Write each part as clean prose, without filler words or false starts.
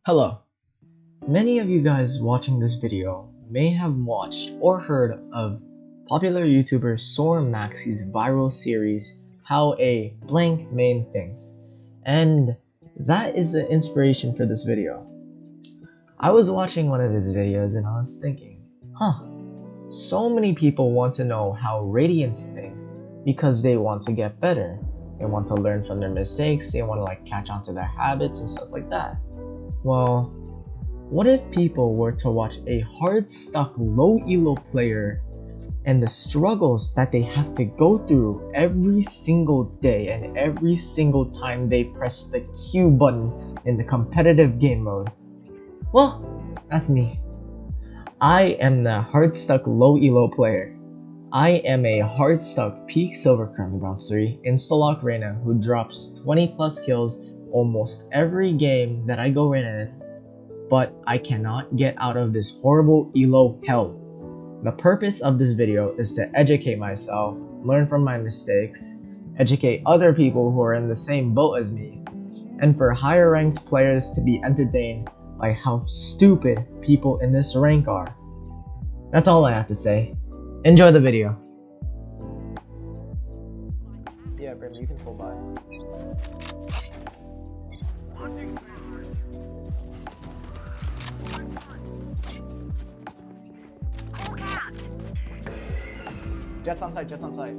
Hello. Many of you guys watching this video may have watched or heard of popular YouTuber Soar Maxie's viral series, How a Blank Main Thinks, and that is the inspiration for this video. I was watching one of his videos and I was thinking, so many people want to know how Radiants think because they want to get better. They want to learn from their mistakes, they want to catch on to their habits and stuff like that. Well, what if people were to watch a hard-stuck low elo player and the struggles that they have to go through every single day and every single time they press the Q button in the competitive game mode? Well, that's me. I am the hard-stuck low elo player. I am a hard-stuck peak silver crown bronze 3 Instalock Reyna who drops 20 plus kills almost every game that I go in, but I cannot get out of this horrible elo hell. The purpose of this video is to educate myself, learn from my mistakes, educate other people who are in the same boat as me, and for higher ranked players to be entertained by how stupid people in this rank are. That's all I have to say. Enjoy the video. Yeah, Brim, you can pull by. Jett's on site, Jett's on site.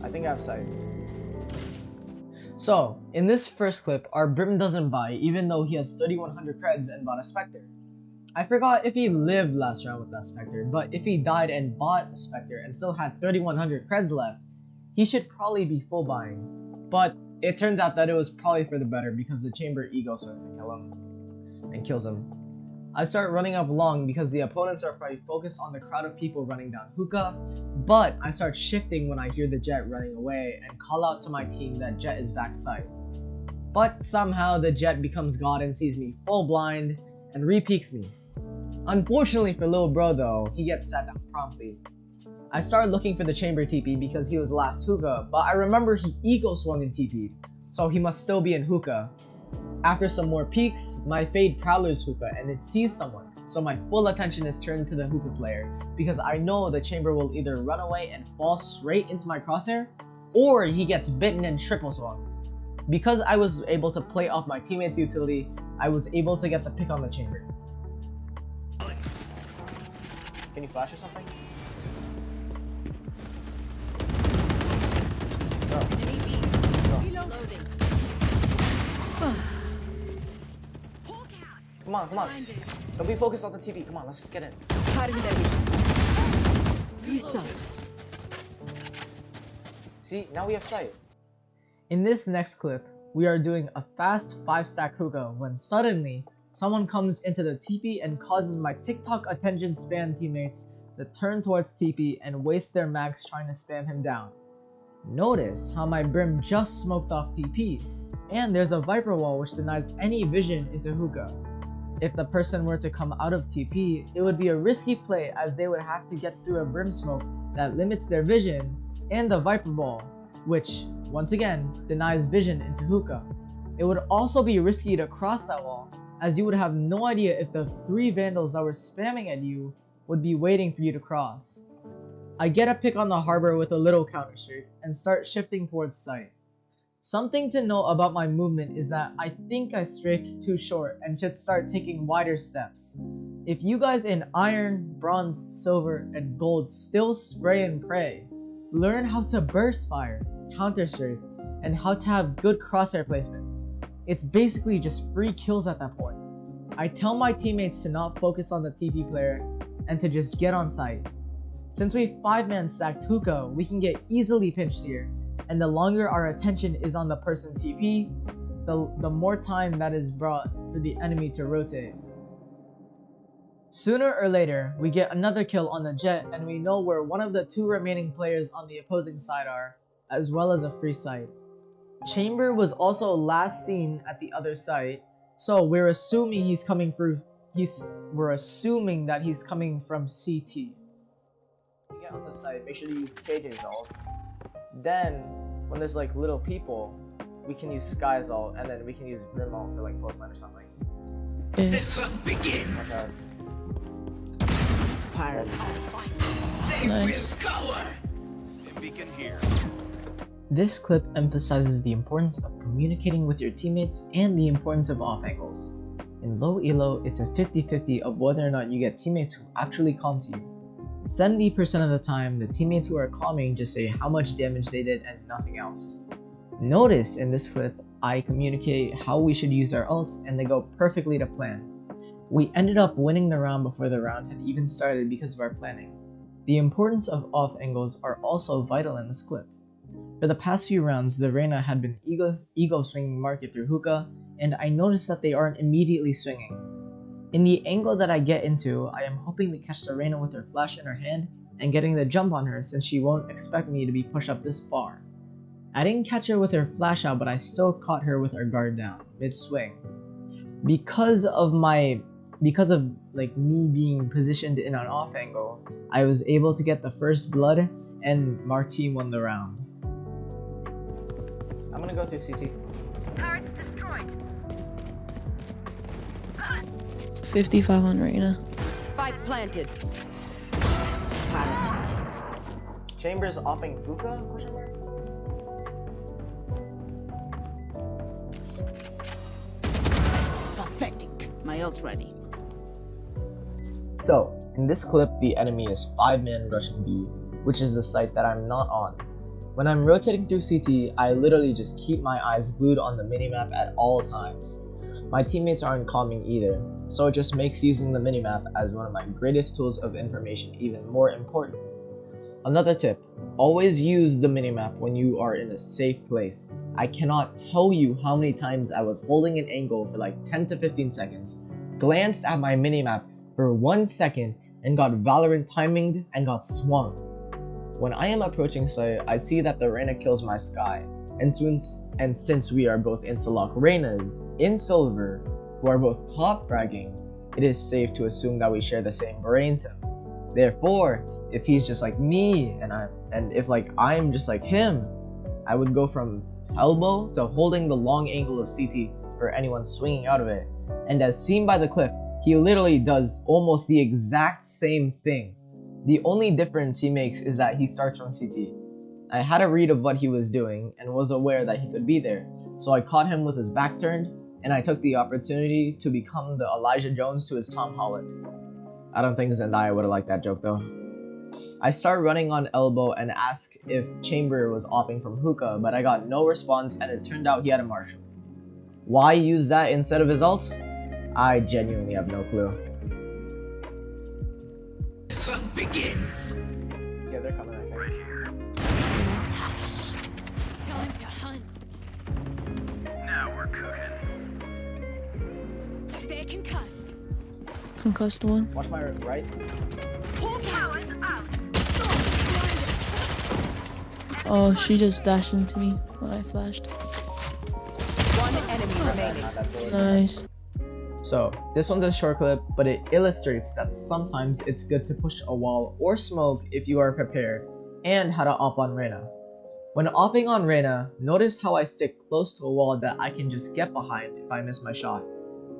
I think I have sight. So, in this first clip, our Brim doesn't buy even though he has 3100 creds and bought a Spectre. I forgot if he lived last round with that Spectre, but if he died and bought a Spectre and still had 3100 creds left, he should probably be full buying. But it turns out that it was probably for the better because the chamber ego swings and kills him. I start running up long because the opponents are probably focused on the crowd of people running down hookah, but I start shifting when I hear the Jett running away and call out to my team that Jett is backside. But somehow the Jett becomes god and sees me full blind and re-peeks me. Unfortunately for Lil Bro though, he gets sat down promptly. I started looking for the chamber TP because he was last hookah, but I remember he ego swung and TP'd, so he must still be in hookah. After some more peeks, my Fade Prowler's hookah and it sees someone, so my full attention is turned to the hookah player because I know the chamber will either run away and fall straight into my crosshair, or he gets bitten and triple swung. Because I was able to play off my teammate's utility, I was able to get the pick on the chamber. Can you flash or something? Come on. Don't be focused on the TV. Come on, let's just get in. See, now we have sight. In this next clip, we are doing a fast 5-stack hookah when suddenly someone comes into the TP and causes my TikTok attention span teammates to turn towards TP and waste their mags trying to spam him down. Notice how my Brim just smoked off TP, and there's a Viper wall which denies any vision into hookah. If the person were to come out of TP, it would be a risky play as they would have to get through a Brim smoke that limits their vision and the Viper wall, which, once again, denies vision into hookah. It would also be risky to cross that wall as you would have no idea if the 3 Vandals that were spamming at you would be waiting for you to cross. I get a pick on the harbor with a little counter strafe and start shifting towards sight. Something to know about my movement is that I think I strafed too short and should start taking wider steps. If you guys in iron, bronze, silver, and gold still spray and pray, learn how to burst fire, counter strafe, and how to have good crosshair placement. It's basically just free kills at that point. I tell my teammates to not focus on the TP player and to just get on site. Since we 5-man stacked hookah, we can get easily pinched here, and the longer our attention is on the person TP, the more time that is brought for the enemy to rotate. Sooner or later, we get another kill on the Jett and we know where one of the 2 remaining players on the opposing side are, as well as a free site. Chamber was also last seen at the other site, so we're assuming he's coming through. We're assuming that he's coming from CT. You get onto site, make sure to use KJ jollz. Then, when there's like little people, we can use Sky's ult, and then we can use Rim ult for like Postman or something. The hunt begins. Okay. Nice. This clip emphasizes the importance of communicating with your teammates and the importance of off angles. In low elo, it's a 50-50 of whether or not you get teammates who actually calm to you. 70% of the time, the teammates who are calming just say how much damage they did and nothing else. Notice in this clip, I communicate how we should use our ults and they go perfectly to plan. We ended up winning the round before the round had even started because of our planning. The importance of off angles are also vital in this clip. For the past few rounds, the Reyna had been ego swinging market through hookah, and I noticed that they aren't immediately swinging. In the angle that I get into, I am hoping to catch the Reyna with her flash in her hand and getting the jump on her since she won't expect me to be pushed up this far. I didn't catch her with her flash out, but I still caught her with her guard down, mid-swing. Because of me being positioned in an off angle, I was able to get the first blood and my team won the round. I'm gonna go through CT. Turrets destroyed. 55 on Reyna. Spike planted. Chambers offing hookah? Question mark? Pathetic. My ult ready. So, in this clip, the enemy is 5-man rushing B, which is the site that I'm not on. When I'm rotating through CT, I literally just keep my eyes glued on the minimap at all times. My teammates aren't calming either, so it just makes using the minimap as one of my greatest tools of information even more important. Another tip, always use the minimap when you are in a safe place. I cannot tell you how many times I was holding an angle for like 10 to 15 seconds, glanced at my minimap for 1 second, and got Valorant timinged and got swung. When I am approaching site, I see that the Reyna kills my Sky, and since we are both Instalock Reynas in silver, who are both top fragging, it is safe to assume that we share the same brain cell. Therefore, if he's just like me, and if like I'm just like him, I would go from elbow to holding the long angle of CT for anyone swinging out of it. And as seen by the clip, he literally does almost the exact same thing. The only difference he makes is that he starts from CT. I had a read of what he was doing and was aware that he could be there, so I caught him with his back turned, and I took the opportunity to become the Elijah Jones to his Tom Holland. I don't think Zendaya would have liked that joke though. I start running on elbow and ask if Chamber was opping from hookah, but I got no response and it turned out he had a Marshall. Why use that instead of his ult? I genuinely have no clue. The hunt begins. Yeah, they're coming, I think. Right here. Time to hunt. Now we're cooking. They're concussed. Concussed one. Watch my right. Powers out. Oh, she just dashed into me when I flashed. One enemy remaining. Nice. So, this one's a short clip, but it illustrates that sometimes it's good to push a wall or smoke if you are prepared, and how to op on Reyna. When opping on Reyna, notice how I stick close to a wall that I can just get behind if I miss my shot.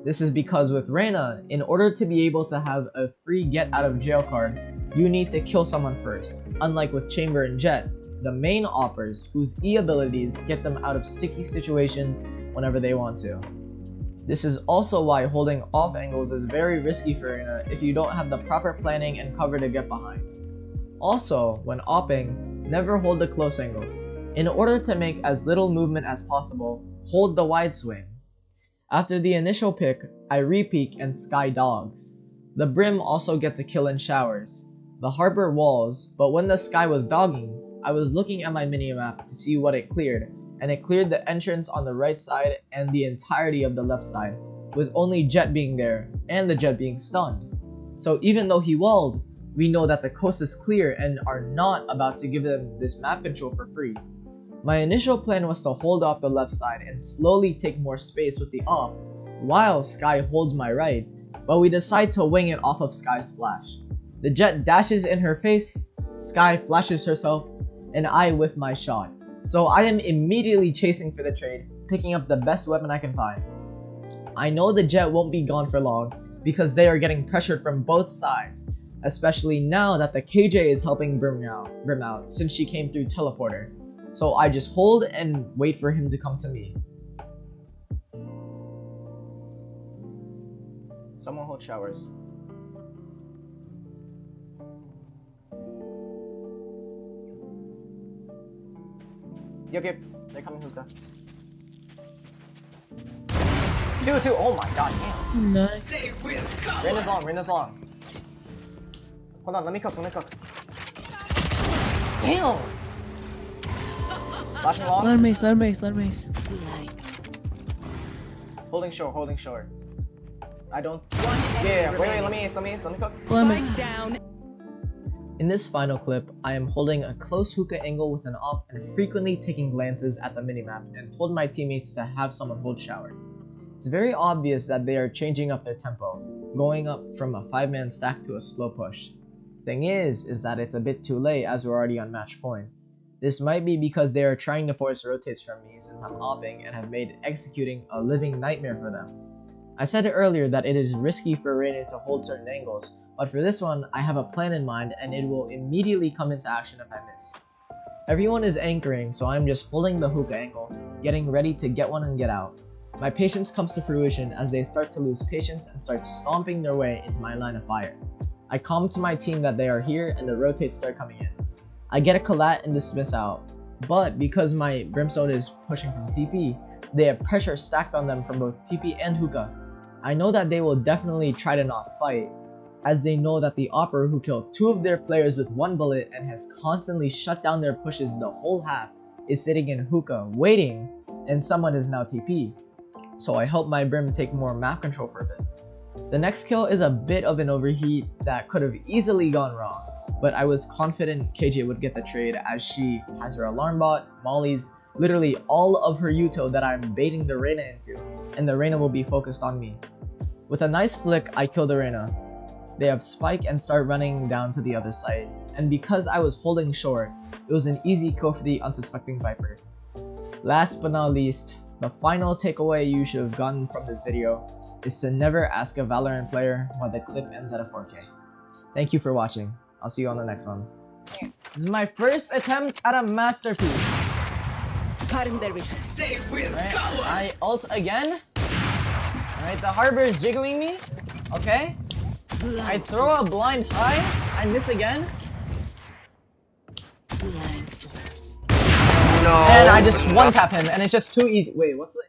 This is because with Reyna, in order to be able to have a free get out of jail card, you need to kill someone first, unlike with Chamber and Jett, the main oppers whose E abilities get them out of sticky situations whenever they want to. This is also why holding off angles is very risky for Reyna if you don't have the proper planning and cover to get behind. Also, when opping, never hold the close angle. In order to make as little movement as possible, hold the wide swing. After the initial pick, I re-peek and Sky dogs. The Brim also gets a kill in showers. The Harbor walls, but when the Sky was dogging, I was looking at my minimap to see what it cleared, and it cleared the entrance on the right side and the entirety of the left side, with only Jett being there, and the Jett being stunned. So even though he walled, we know that the coast is clear and are not about to give them this map control for free. My initial plan was to hold off the left side and slowly take more space with the op, while Sky holds my right, but we decide to wing it off of Sky's flash. The Jett dashes in her face, Sky flashes herself, and I whiff my shot. So I am immediately chasing for the trade, picking up the best weapon I can find. I know the Jett won't be gone for long because they are getting pressured from both sides, especially now that the KJ is helping Brim out since she came through teleporter. So I just hold and wait for him to come to me. Someone hold showers. Yep, they're coming hookah. Two, oh my god, damn. Nice. Reyna's long. Hold on, let me cook. Damn! Flashing long. Let him mace. Holding shore. I don't. Yeah, wait, let me cook. Fleming. Down. In this final clip, I am holding a close hookah angle with an op and frequently taking glances at the minimap and told my teammates to have someone hold shower. It's very obvious that they are changing up their tempo, going up from a 5-man stack to a slow push. Thing is that it's a bit too late as we're already on match point. This might be because they are trying to force rotates from me since I'm opping and have made executing a living nightmare for them. I said earlier that it is risky for Reyna to hold certain angles, but for this one, I have a plan in mind and it will immediately come into action if I miss. Everyone is anchoring, so I'm just holding the hookah angle, getting ready to get one and get out. My patience comes to fruition as they start to lose patience and start stomping their way into my line of fire. I calm to my team that they are here and the rotates start coming in. I get a collat and dismiss out, but because my Brimstone is pushing from TP, they have pressure stacked on them from both TP and hookah. I know that they will definitely try to not fight, as they know that the Opera who killed 2 of their players with 1 bullet and has constantly shut down their pushes the whole half is sitting in hookah waiting, and someone is now TP. So I help my Brim take more map control for a bit. The next kill is a bit of an overheat that could have easily gone wrong, but I was confident KJ would get the trade as she has her alarm bot, mollies, literally all of her util that I'm baiting the Reyna into, and the Reyna will be focused on me. With a nice flick, I kill the Reyna. They have spike and start running down to the other side, and because I was holding short, it was an easy kill for the unsuspecting Viper. Last but not least, the final takeaway you should have gotten from this video is to never ask a Valorant player why the clip ends at a 4K. Thank you for watching. I'll see you on the next one. This is my first attempt at a masterpiece. Right, I ult again. Alright, the harbor is jiggling me. Okay. I throw a blind high. I miss again. No. And I just one tap him and it's just too easy. Wait, what's the